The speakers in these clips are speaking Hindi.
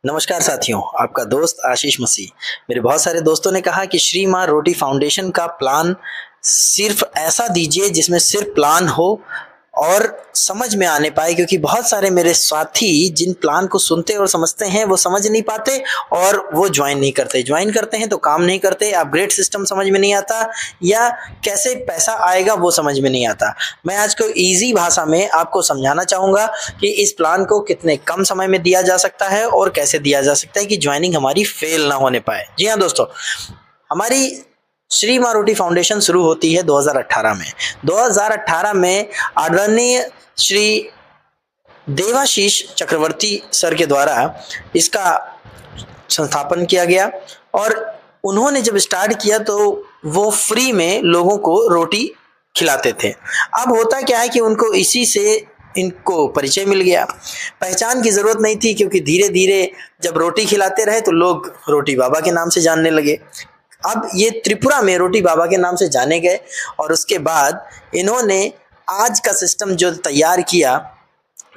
नमस्कार साथियों, आपका दोस्त आशीष मसीह। मेरे बहुत सारे दोस्तों ने कहा कि श्री माँ रोटी फाउंडेशन का प्लान सिर्फ ऐसा दीजिए जिसमें सिर्फ प्लान हो और समझ में आने पाए, क्योंकि बहुत सारे मेरे साथी जिन प्लान को सुनते और समझते हैं वो समझ नहीं पाते और वो ज्वाइन नहीं करते। ज्वाइन करते हैं तो काम नहीं करते, अपग्रेड सिस्टम समझ में नहीं आता या कैसे पैसा आएगा वो समझ में नहीं आता। मैं आज को इजी भाषा में आपको समझाना चाहूँगा कि इस प्लान को कितने कम समय में दिया जा सकता है और कैसे दिया जा सकता है कि ज्वाइनिंग हमारी फेल ना होने पाए। जी हाँ दोस्तों, हमारी श्री माँ रोटी फाउंडेशन शुरू होती है 2018 में। 2018 में आदरणीय श्री देवाशीष चक्रवर्ती सर के द्वारा इसका संस्थापन किया गया और उन्होंने जब स्टार्ट किया तो वो फ्री में लोगों को रोटी खिलाते थे। अब होता क्या है कि उनको इसी से इनको परिचय मिल गया, पहचान की जरूरत नहीं थी, क्योंकि धीरे धीरे जब रोटी खिलाते रहे तो लोग रोटी बाबा के नाम से जानने लगे। अब ये त्रिपुरा में रोटी बाबा के नाम से जाने गए और उसके बाद इन्होंने आज का सिस्टम जो तैयार किया।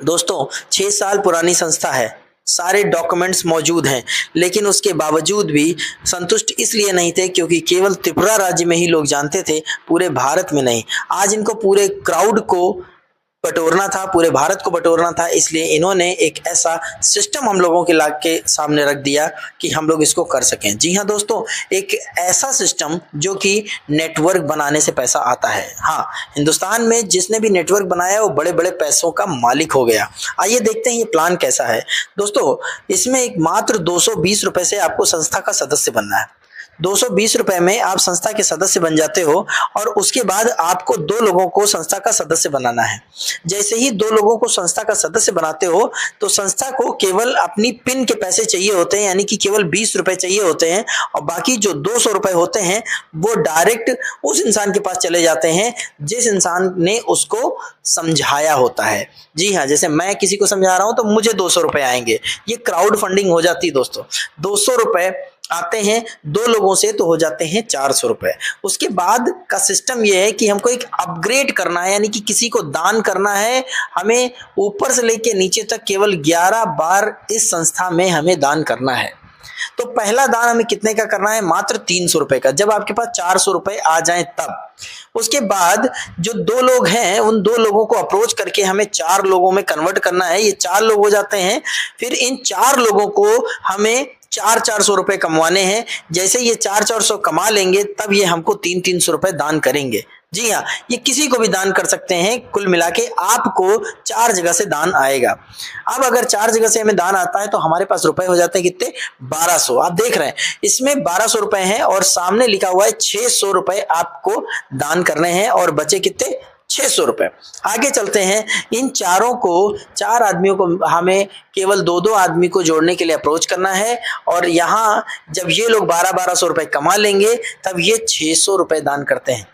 दोस्तों 6 साल पुरानी संस्था है, सारे डॉक्यूमेंट्स मौजूद हैं, लेकिन उसके बावजूद भी संतुष्ट इसलिए नहीं थे क्योंकि केवल त्रिपुरा राज्य में ही लोग जानते थे, पूरे भारत में नहीं। आज इनको पूरे क्राउड को बटोरना था, पूरे भारत को बटोरना था, इसलिए इन्होंने एक ऐसा सिस्टम हम लोगों के लाग के सामने रख दिया कि हम लोग इसको कर सकें। जी हाँ दोस्तों, एक ऐसा सिस्टम जो कि नेटवर्क बनाने से पैसा आता है। हाँ, हिंदुस्तान में जिसने भी नेटवर्क बनाया वो बड़े बड़े पैसों का मालिक हो गया। आइए देखते हैं ये प्लान कैसा है। दोस्तों इसमें एक मात्र 220 रुपए से आपको संस्था का सदस्य बनना है। 220 रुपए में आप संस्था के सदस्य बन जाते हो और उसके बाद आपको 2 लोगों को संस्था का सदस्य बनाना है। जैसे ही 2 लोगों को संस्था का सदस्य बनाते हो तो संस्था को केवल अपनी पिन के पैसे चाहिए होते हैं, यानी कि केवल 20 रुपए चाहिए होते हैं और बाकी जो 200 रुपए होते हैं वो डायरेक्ट उस इंसान के पास चले जाते हैं जिस इंसान ने उसको समझाया होता है। जी हाँ, जैसे मैं किसी को समझा रहा हूं तो मुझे 200 रुपए आएंगे। ये क्राउड फंडिंग हो जाती है दोस्तों। 200 रुपए आते हैं 2 लोगों से तो हो जाते हैं 400 रुपए। उसके बाद का सिस्टम यह है कि हमको एक अपग्रेड करना है, यानी कि किसी को दान करना है। हमें ऊपर से लेके नीचे तक केवल 11 बार इस संस्था में हमें दान करना है। तो पहला दान हमें कितने का करना है? मात्र 300 रुपए का, जब आपके पास 400 रुपए आ जाएं तब। उसके बाद जो 2 लोग हैं उन 2 लोगों को अप्रोच करके हमें 4 लोगों में कन्वर्ट करना है। ये 4 लोग हो जाते हैं। फिर इन 4 लोगों को हमें 400 रुपए कमवाने हैं। जैसे ये 400 कमा लेंगे तब ये हमको 300 रुपए दान करेंगे। जी हाँ, ये किसी को भी दान कर सकते हैं। कुल मिला के आपको 4 जगह से दान आएगा। अब अगर 4 जगह से हमें दान आता है तो हमारे पास रुपए हो जाते हैं कितने? 1200। आप देख रहे हैं इसमें 1200 रुपए हैं और सामने लिखा हुआ है 600 रुपए आपको दान करने हैं और बचे कितने? 600 रुपए। आगे चलते हैं। इन चारों को 4 आदमियों को हमें केवल 2-2 आदमी को जोड़ने के लिए अप्रोच करना है और यहाँ जब ये लोग 1200 रुपए कमा लेंगे तब ये 600 रुपए दान करते हैं।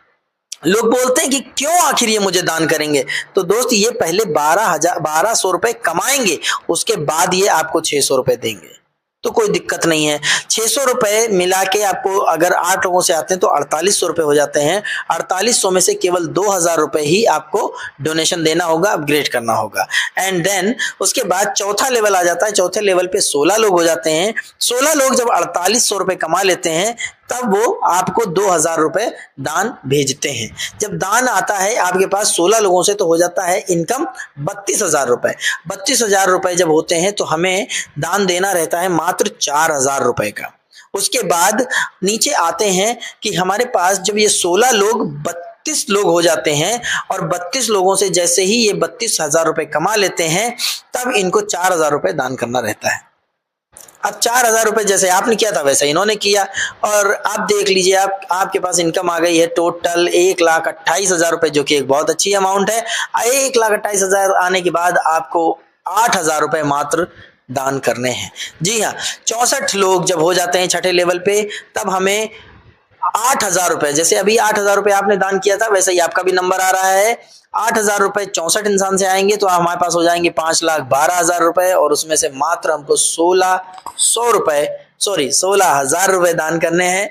लोग बोलते हैं कि क्यों आखिर ये मुझे दान करेंगे? तो दोस्त ये पहले 1200 रुपए कमाएंगे, उसके बाद ये आपको 600 रुपए देंगे, तो कोई दिक्कत नहीं है। 600 रुपए मिला के आपको अगर 8 लोगों से आते हैं तो 4800 रुपए हो जाते हैं। 4800 में से केवल 2000 रुपए ही आपको डोनेशन देना होगा, अपग्रेड करना होगा। एंड देन उसके बाद चौथा लेवल आ जाता है। चौथे लेवल पे 16 लोग हो जाते हैं। 16 लोग जब 4800 रुपए कमा लेते हैं तब वो आपको 2000 रुपए दान भेजते हैं। जब दान आता है आपके पास 16 लोगों से तो हो जाता है इनकम 32,000 रुपए। 32,000 रुपए जब होते हैं तो हमें दान देना रहता है मात्र 4,000 रुपए का। उसके बाद नीचे आते हैं कि हमारे पास जब ये 16 लोग 32 लोग हो जाते हैं और 32 लोगों से जैसे ही ये 32,000 रुपए कमा लेते हैं तब इनको 4,000 रुपए दान करना रहता है। अब 4,000 रुपए जैसे आपने किया था वैसे इन्होंने किया और आप देख लीजिए आपके पास इनकम आ गई है टोटल 1,28,000 रुपए, जो कि एक बहुत अच्छी अमाउंट है। 1,28,000 आने के बाद आपको 8,000 रुपए मात्र दान करने हैं। जी हाँ, 64 लोग जब हो जाते हैं छठे लेवल पे तब हमें 8,000 रुपए, जैसे अभी 8,000 रुपए आपने दान किया था वैसे ही आपका भी नंबर आ रहा है। 8,000 रुपए 64 इंसान से आएंगे तो हमारे पास हो जाएंगे 5,12,000 रुपए और उसमें से मात्र हमको 16,000 रुपए दान करने हैं।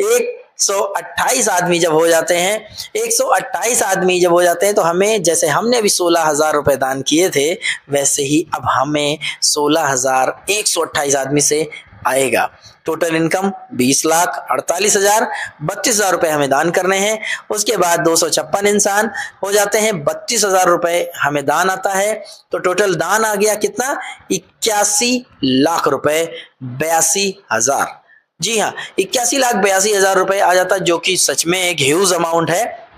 एक 128 आदमी जब हो जाते हैं, 128 आदमी जब हो जाते हैं तो हमें, जैसे हमने अभी 16,000 रुपए दान किए थे, वैसे ही अब हमें 16,128 आदमी से आएगा। टोटल इनकम 20,48,000, 32,000 रुपए हमें दान करने हैं। उसके बाद 256 इंसान हो जाते हैं, 32,000 रुपए हमें दान आता है। तो टोटल दान आ गया कितना, 81 लाख रुपए 82,000। जी हाँ, 81,82,000 रुपए आ जाता है, जो कि सच में एक ह्यूज अमाउंट है।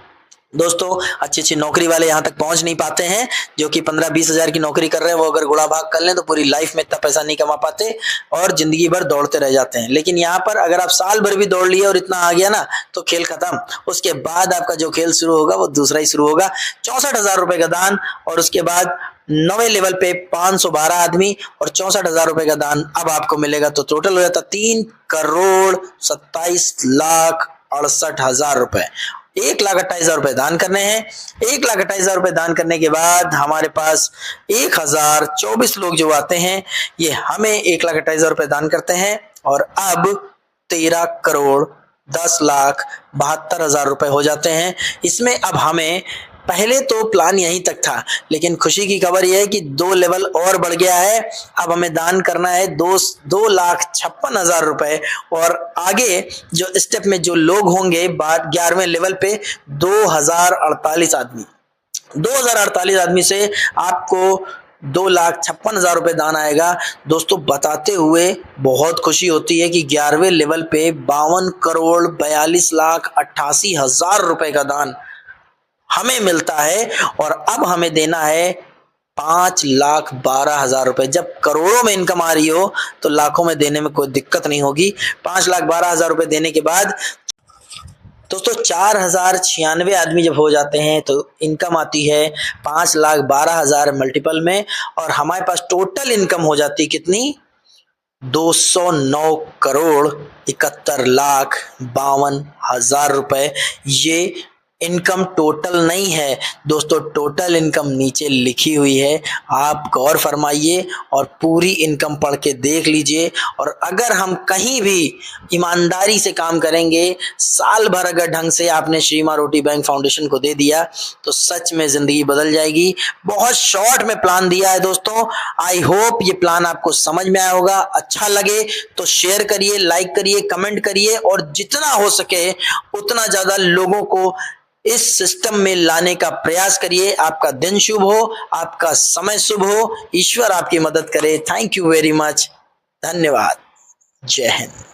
दोस्तों, अच्छी अच्छी नौकरी वाले यहाँ तक पहुंच नहीं पाते हैं, जो कि 15-20 हजार की नौकरी कर रहे हैं, वो अगर गुड़ा भाग कर लें तो पूरी लाइफ में इतना पैसा नहीं कमा पाते और जिंदगी भर दौड़ते रह जाते हैं। लेकिन यहाँ पर अगर आप साल भर भी दौड़ लिए और इतना आ गया ना, तो खेल खत्म। उसके बाद आपका जो खेल शुरू होगा वो दूसरा ही शुरू होगा। 64,000 रुपए का दान, और उसके बाद 9वें लेवल पे 512 आदमी और 64,000 रुपए का दान अब आपको मिलेगा। तो टोटल हो जाता 3,27,68,000 रुपए। 1,28,000 रुपए दान करने हैं। 1,28,000 रुपए दान करने के बाद हमारे पास 1,024 लोग जो आते हैं, ये हमें 1,28,000 रुपए दान करते हैं, और अब 13,10,72,000 रुपए हो जाते हैं। इसमें अब हमें, पहले तो प्लान यहीं तक था, लेकिन खुशी की खबर यह है कि 2 लेवल और बढ़ गया है। अब हमें दान करना है 2,56,000 रुपए, और आगे जो स्टेप में जो लोग होंगे 11वें लेवल पे 2,048 आदमी, 2,048 आदमी से आपको 2,56,000 रुपए दान आएगा। दोस्तों, बताते हुए बहुत खुशी होती है कि 11वें लेवल पे 52,42,88,000 रुपए का दान हमें मिलता है, और अब हमें देना है 5,12,000 रुपए। जब करोड़ों में इनकम आ रही हो तो लाखों में देने में कोई दिक्कत नहीं होगी। 5,12,000 रुपए देने के बाद दोस्तों 4,096 आदमी जब हो जाते हैं तो इनकम आती है 5,12,000 मल्टीपल में, और हमारे पास टोटल इनकम हो जाती है कितनी, 209,71,52,000 रुपए। ये इनकम टोटल नहीं है दोस्तों, टोटल इनकम नीचे लिखी हुई है। आप गौर फरमाइए और पूरी इनकम पढ़ के देख लीजिए, और अगर हम कहीं भी ईमानदारी से काम करेंगे, साल भर अगर ढंग से आपने श्री मां रोटी बैंक फाउंडेशन को दे दिया, तो सच में जिंदगी बदल जाएगी। बहुत शॉर्ट में प्लान दिया है दोस्तों। आई होप ये प्लान आपको समझ में आया होगा। अच्छा लगे तो शेयर करिए, लाइक करिए, कमेंट करिए, और जितना हो सके उतना ज्यादा लोगों को इस सिस्टम में लाने का प्रयास करिए। आपका दिन शुभ हो, आपका समय शुभ हो, ईश्वर आपकी मदद करे। थैंक यू वेरी मच, धन्यवाद, जय हिंद।